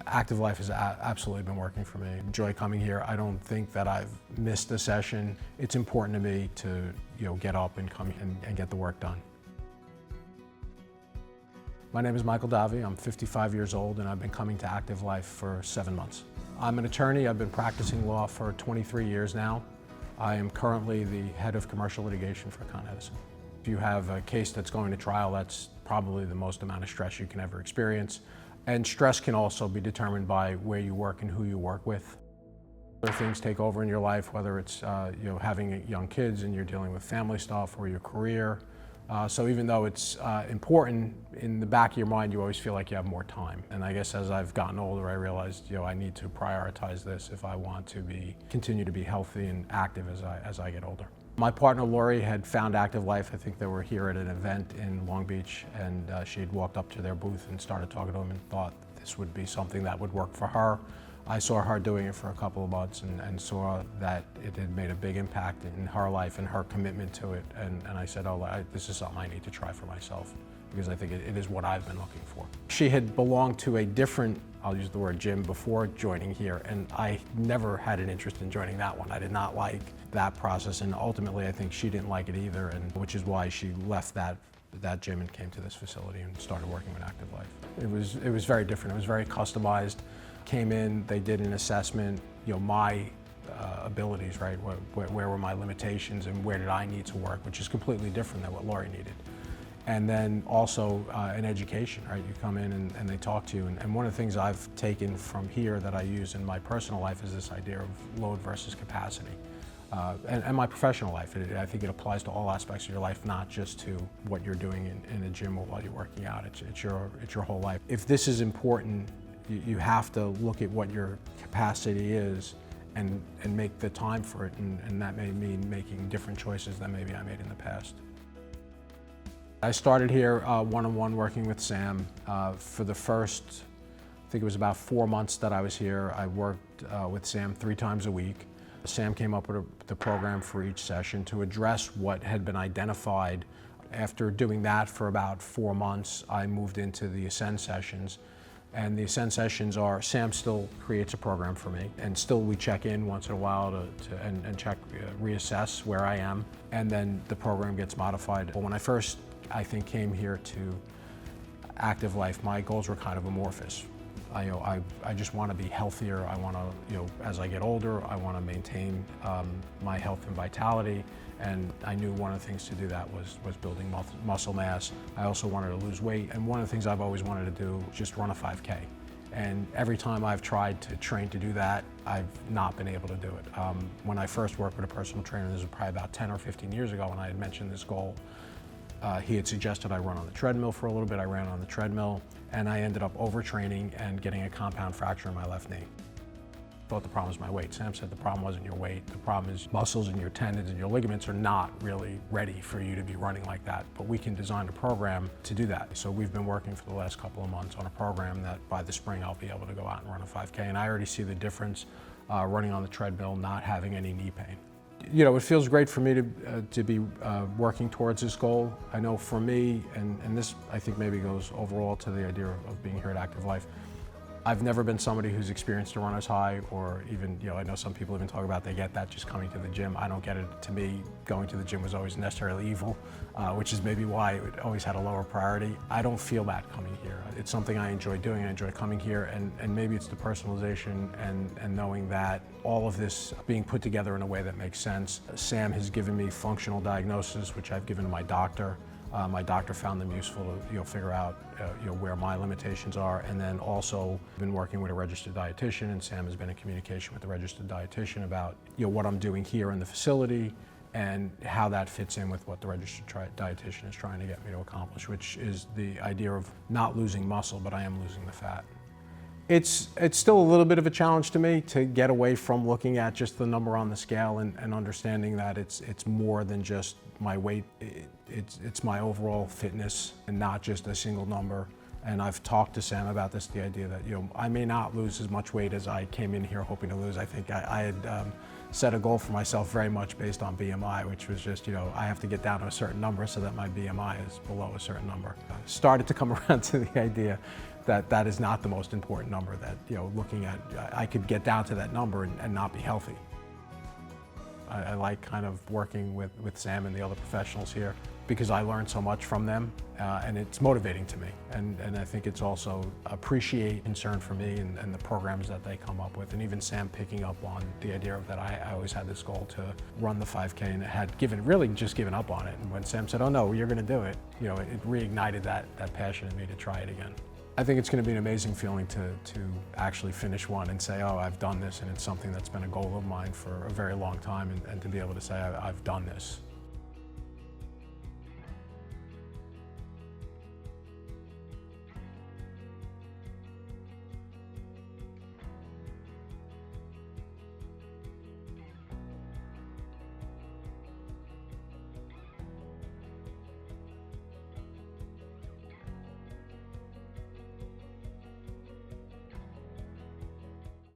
Active Life has absolutely been working for me. Enjoy coming here. I don't think that I've missed a session. It's important to me to get up and come and get the work done. My name is Michael Davi. I'm 55 years old and I've been coming to Active Life for 7 months. I'm an attorney. I've been practicing law for 23 years now. I am currently the head of commercial litigation for Con Edison. If you have a case that's going to trial, that's probably the most amount of stress you can ever experience. And stress can also be determined by where you work and who you work with. Other things take over in your life, whether it's having young kids and you're dealing with family stuff or your career. So even though it's important, in the back of your mind, you always feel like you have more time. And I guess as I've gotten older, I realized I need to prioritize this if I want to continue to be healthy and active as I get older. My partner Lori had found Active Life. I think they were here at an event in Long Beach, and she had walked up to their booth and started talking to them and thought this would be something that would work for her. I saw her doing it for a couple of months and saw that it had made a big impact in her life and her commitment to it. And I said, this is something I need to try for myself, because I think it is what I've been looking for. She had belonged to a different, I'll use the word gym, before joining here, and I never had an interest in joining that one. I did not like that process, and ultimately I think she didn't like it either, and which is why she left that gym and came to this facility and started working with Active Life. It was very different. It was very customized. Came in, they did an assessment, my abilities, right? Where were my limitations and where did I need to work, which is completely different than what Lori needed. And then also an education, right? You come in and they talk to you. And one of the things I've taken from here that I use in my personal life is this idea of load versus capacity. And my professional life, I think it applies to all aspects of your life, not just to what you're doing in a gym or while you're working out. It's your whole life. If this is important, you have to look at what your capacity is and make the time for it, and that may mean making different choices than maybe I made in the past. I started here one-on-one working with Sam. For the first, I think it was about 4 months that I was here, I worked with Sam 3 times a week. Sam came up with the program for each session to address what had been identified. After doing that for about 4 months, I moved into the Ascend sessions. And the Ascend sessions are, Sam still creates a program for me, and still we check in once in a while and check, reassess where I am, and then the program gets modified. When I first, I think, came here to Active Life, my goals were kind of amorphous. I just want to be healthier. I want to, as I get older, I want to maintain my health and vitality. And I knew one of the things to do that was building muscle mass. I also wanted to lose weight. And one of the things I've always wanted to do was just run a 5K. And every time I've tried to train to do that, I've not been able to do it. When I first worked with a personal trainer, this was probably about 10 or 15 years ago when I had mentioned this goal, he had suggested I run on the treadmill for a little bit. I ran on the treadmill, and I ended up overtraining and getting a compound fracture in my left knee. I thought the problem was my weight. Sam said the problem wasn't your weight. The problem is muscles and your tendons and your ligaments are not really ready for you to be running like that. But we can design a program to do that. So we've been working for the last couple of months on a program that by the spring I'll be able to go out and run a 5K. And I already see the difference running on the treadmill, not having any knee pain. It feels great for me to be working towards this goal. I know for me, and this I think maybe goes overall to the idea of being here at Active Life, I've never been somebody who's experienced a runner's high, or even, I know some people even talk about they get that just coming to the gym. I don't get it. To me, going to the gym was always necessarily evil, which is maybe why it always had a lower priority. I don't feel that coming here. It's something I enjoy doing. I enjoy coming here, and maybe it's the personalization and knowing that all of this being put together in a way that makes sense. Sam has given me functional diagnosis, which I've given to my doctor. My doctor found them useful to figure out where my limitations are, and then also been working with a registered dietitian, and Sam has been in communication with the registered dietitian about what I'm doing here in the facility and how that fits in with what the registered dietitian is trying to get me to accomplish, which is the idea of not losing muscle, but I am losing the fat. It's still a little bit of a challenge to me to get away from looking at just the number on the scale and understanding that it's more than just my weight. It's my overall fitness and not just a single number. And I've talked to Sam about this, the idea that, I may not lose as much weight as I came in here hoping to lose. I think I had set a goal for myself very much based on BMI, which was just, I have to get down to a certain number so that my BMI is below a certain number. I started to come around to the idea that that is not the most important number, that, looking at, I could get down to that number and not be healthy. I like kind of working with Sam and the other professionals here because I learned so much from them, and it's motivating to me. And I think it's also appreciate concern for me and the programs that they come up with, and even Sam picking up on the idea of that I always had this goal to run the 5K and had really just given up on it. And when Sam said, "Oh no, you're going to do it," it reignited that passion in me to try it again. I think it's going to be an amazing feeling to actually finish one and say, oh, I've done this, and it's something that's been a goal of mine for a very long time, and to be able to say, I've done this.